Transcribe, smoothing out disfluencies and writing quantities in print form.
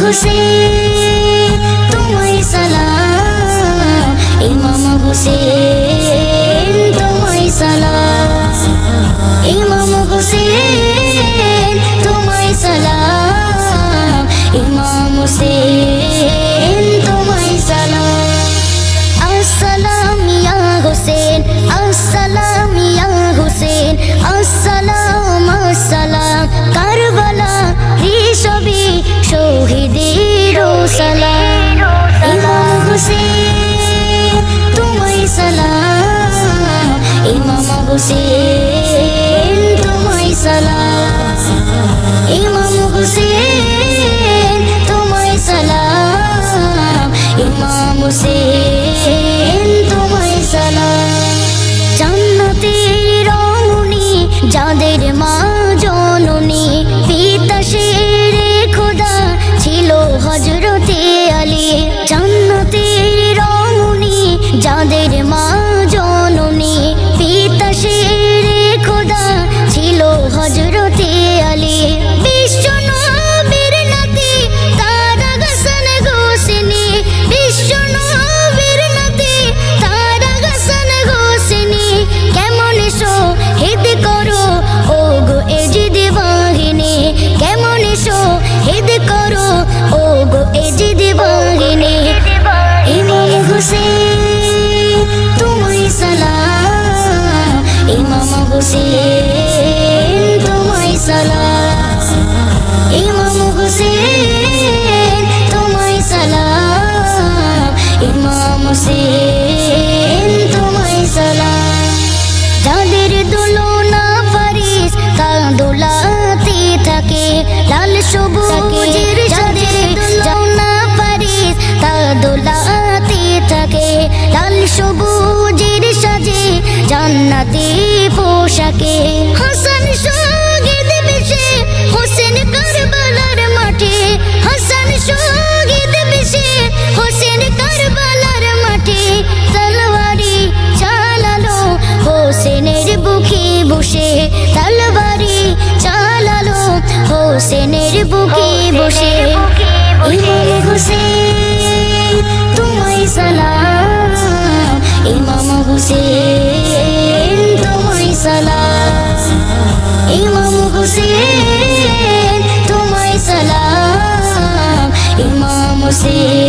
হুসেন তোমায় সালাম, ইমাম হুসেন তোমায় সালাম, ইমাম হুসেন তোমায় সালাম, ইমাম হুসেন তোমায় সালাম। আসসালাম ইয়া হুসেন, আসসালাম ইয়া হুসেন, আসসালাম আসসালাম। কারবালা ঋষভে শহীদের সালাম, ইমাম হুসেন তোমায় সালাম, ইমাম হুসেন তোমায় সালাম, ইমাম হুসেন তোমায় সালাম, ইমাম হুসেন তোমায় সালাম। জান্নাতের রমণী যাদের মা জননী, পিতা শেরে খোদা ছিল হযরতে আলী। জান্নাতের রমণী যাদের মা জননী, পিতা শেরে খোদা ছিল হযরতে আলী। বিশ্ব নবীর নাতি তারা হাসান হোসেনী, বিশ্ব নবীর নাতি তারা হাসান হোসেনী। কেমন শহীদ করো ও গো এজিদ বাহিনী, কেমন শহীদ করো ও গো এজিদ বাহিনী। ইমাম হুসেন তোমায় সালাম, ইমাম হুসেন তোমায় সালাম, ইমাম হুসেন তোমায় সালাম, ইমাম হুসেন তোমায় সালাম। যাদের দোলনা ফারিস তা দোলাতে থাকে লাল সবুজের, যাদের দোলনা ফারিস তা দোলাতে থাকে লাল সবুজের সাজে জান্নাতি পোশাকে। হাসান শহীদ বেশে হোসেন কারবালার মাঠে, হাসান শহীদ বেশে হোসেন কারবালার মাঠে। তলোয়ারি চালালো হোসেনের বুকে বসে, তলোয়ারি চালালো হোসেনের বুকে বসে। ইমাম হুসেন তোমায় সালাম, ইমাম হুসেন তোমায় সালাম, ইমাম হুসেন তোমায় সালাম, ইমাম হুসেন